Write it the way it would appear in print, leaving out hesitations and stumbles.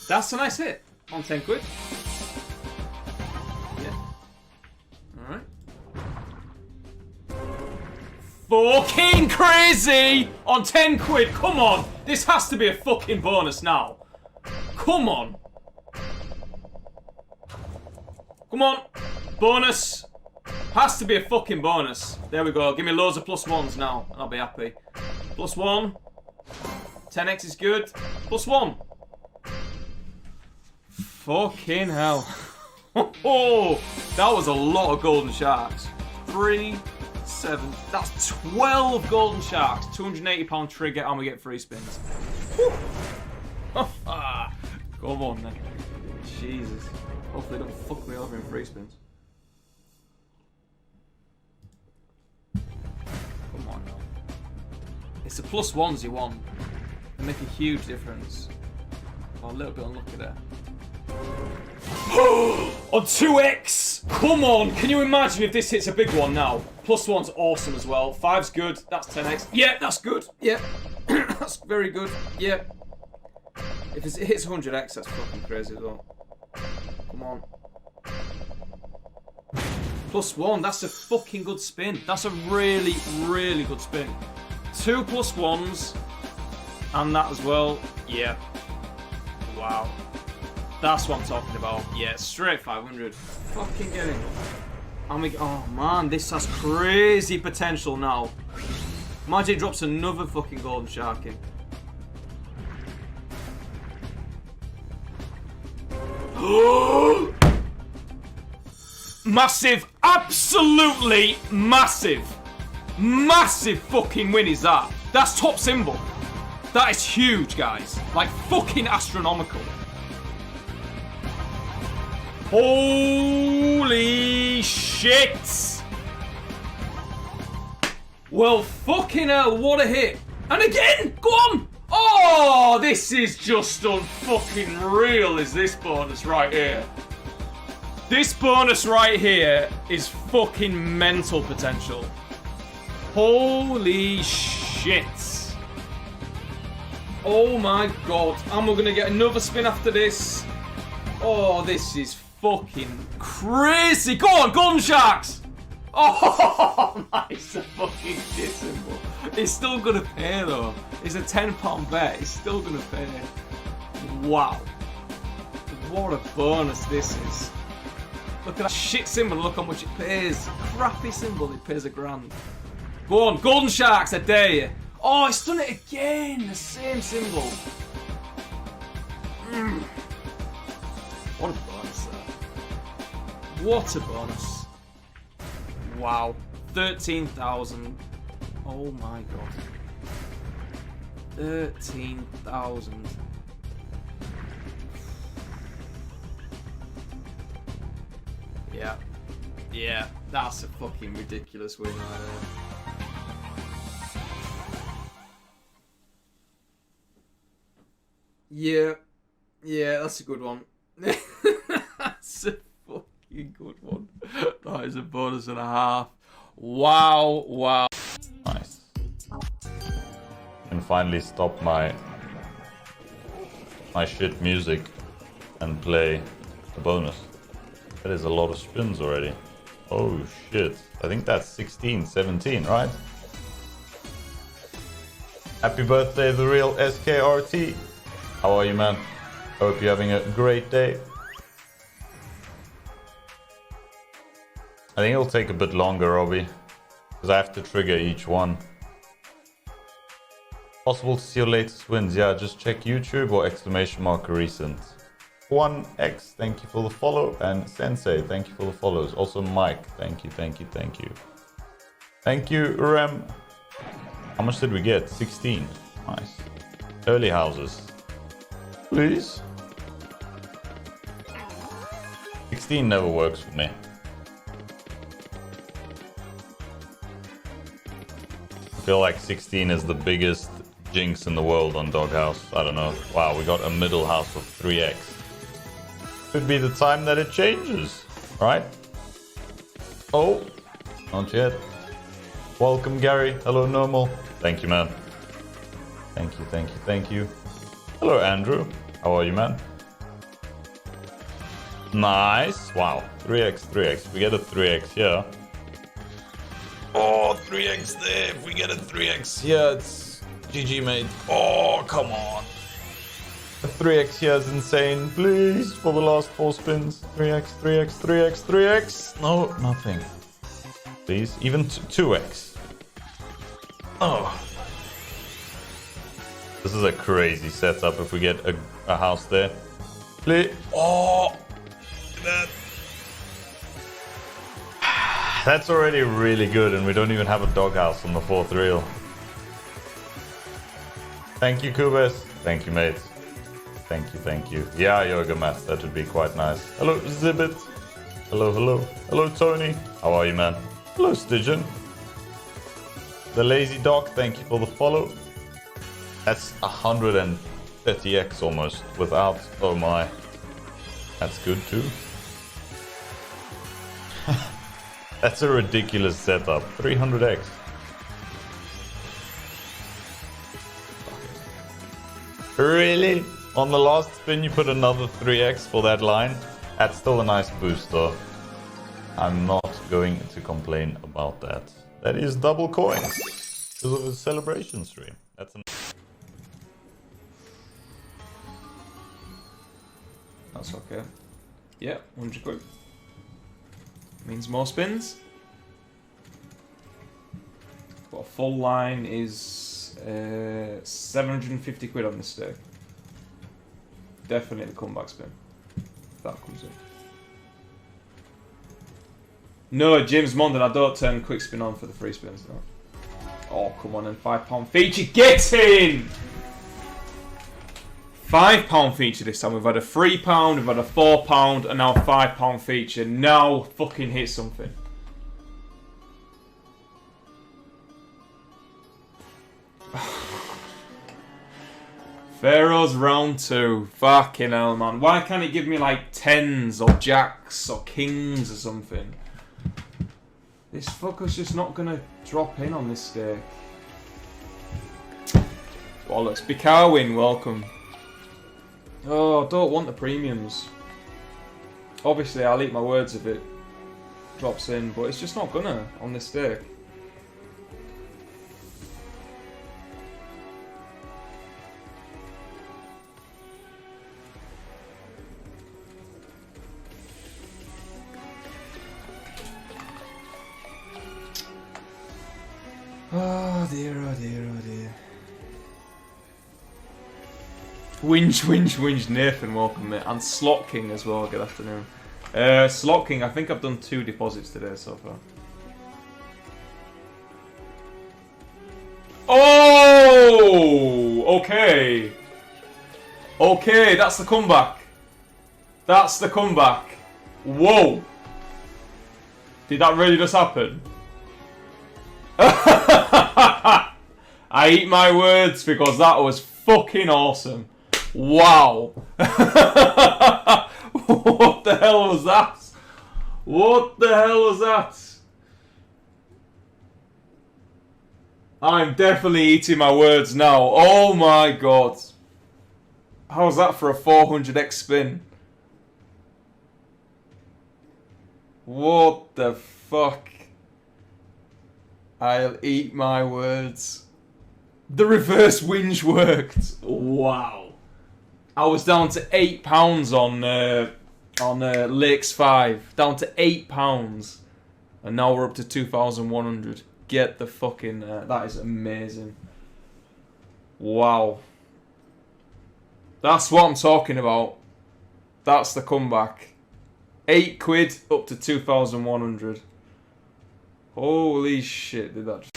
That's a nice hit on 10 quid. Yeah. Alright. Fucking crazy on 10 quid. Come on. This has to be a fucking bonus now. Come on. Come on. Bonus. Has to be a fucking bonus. There we go. Give me loads of +1s now, and I'll be happy. +1. 10x is good. +1. Fucking hell. Oh, that was a lot of golden sharks. 3, 7. That's 12 golden sharks. £280 trigger, and we get free spins. Come on, then. Jesus. Hopefully, they don't fuck me over in free spins. Come on, now. It's the +1s you want. They make a huge difference. Oh, a little bit unlucky there. On 2x! Come on! Can you imagine if this hits a big one now? +1's awesome as well. 5's good. That's 10x. Yeah, that's good. Yeah. That's very good. Yeah. If it hits 100x, that's fucking crazy as well. Come on. +1. That's a fucking good spin. That's a really, really good spin. 2 +1s. And that as well. Yeah. Wow. That's what I'm talking about. Yeah, straight 500. Fucking get it. Oh man, this has crazy potential now. Imagine it drops another fucking golden shark in. Massive, absolutely massive. Massive fucking win is that. That's top symbol. That is huge, guys. Like fucking astronomical. Holy shit! Well, fucking hell, what a hit. And again, go on! Oh, this is just unfucking real, is this bonus right here. This bonus right here is fucking mental potential. Holy shit. Oh my god. And we're gonna get another spin after this. Oh, this is fucking crazy. Go on, golden sharks. Oh, nice. A fucking shit symbol. It's still gonna pay though. It's a £10 bet. It's still gonna pay. Wow. What a bonus this is. Look at that shit symbol. Look how much it pays. Crappy symbol. It pays £1,000. Go on, golden sharks. I dare you. Oh, it's done it again. The same symbol. What a bonus there. What a bonus. Wow. 13,000. Oh my god. 13,000. Yeah. Yeah. That's a fucking ridiculous win right there. Yeah. Yeah, that's a good one. That's a fucking good one. That is a bonus and a half. Wow, wow. Nice. Can finally stop my shit music and play the bonus. That is a lot of spins already. Oh shit. I think that's 16, 17, right? Happy birthday, the real SKRT. How are you, man? Hope you're having a great day. I think it'll take a bit longer, Robbie, because I have to trigger each one. Possible to see your latest wins? Yeah, just check YouTube or ! recent. 1x, thank you for the follow, and Sensei, thank you for the follows. Also Mike, thank you, thank you, thank you. Thank you, Rem. How much did we get? 16. Nice. Early houses. Please. 16 never works for me. I feel like 16 is the biggest jinx in the world on Doghouse. I don't know. Wow, we got a middle house of 3x. Could be the time that it changes, right? Oh, not yet. Welcome, Gary. Hello, Normal. Thank you, man. Thank you, thank you, thank you. Hello, Andrew. How are you, man? Nice. Wow. 3x, 3x. We get a 3x here. Oh, 3x there. If we get a 3x here, it's GG, mate. Oh, come on. A 3x here is insane. Please, for the last 4 spins. 3x, 3x, 3x, 3x. No, nothing. Please, even 2x. Oh. This is a crazy setup if we get a house there. Please. Oh. That. That's already really good, and we don't even have a doghouse on the 4th reel. Thank you, Kubes. Thank you, mate. Thank you, thank you. Yeah, Yoga Math, that would be quite nice. Hello, Zibbit. Hello, hello. Hello, Tony. How are you, man? Hello, Stygian. The Lazy Dog, thank you for the follow. That's 130x almost without, oh my. That's good too. That's a ridiculous setup. 300x. Really? On the last spin you put another 3x for that line? That's still a nice boost though. I'm not going to complain about that. That is double coins. Because of a celebration stream. That's okay. Yeah, 100 quid. Means more spins. But a full line is 750 quid on this stake. Definitely the comeback spin. If that comes in. No, James Mondon, I don't turn quick spin on for the free spins though. Oh, come on, and £5 feature. Get in! £5 feature this time. We've had a £3, we've had a £4, and now a £5 feature. Now fucking hit something. Pharaoh's round 2. Fucking hell, man. Why can't it give me like 10s or jacks or kings or something? This fucker's just not gonna drop in on this stake. Bollocks. Bicarwin, welcome. Oh, I don't want the premiums. Obviously, I'll eat my words if it drops in, but it's just not gonna on this stake. Oh dear, oh dear, oh dear. Winch, Nathan, welcome mate. And Slot King as well, good afternoon. Slot King, I think I've done 2 deposits today so far. Oh! Okay. Okay, that's the comeback. That's the comeback. Whoa! Did that really just happen? I eat my words because that was fucking awesome. Wow. What the hell was that? What the hell was that? I'm definitely eating my words now. Oh my god. How's that for a 400x spin? What the fuck? I'll eat my words. The reverse whinge worked. Wow. I was down to £8 on Lakes 5. Down to £8. And now we're up to 2,100. Get the fucking... that is amazing. Wow. That's what I'm talking about. That's the comeback. 8 quid up to 2,100. Holy shit, did that just...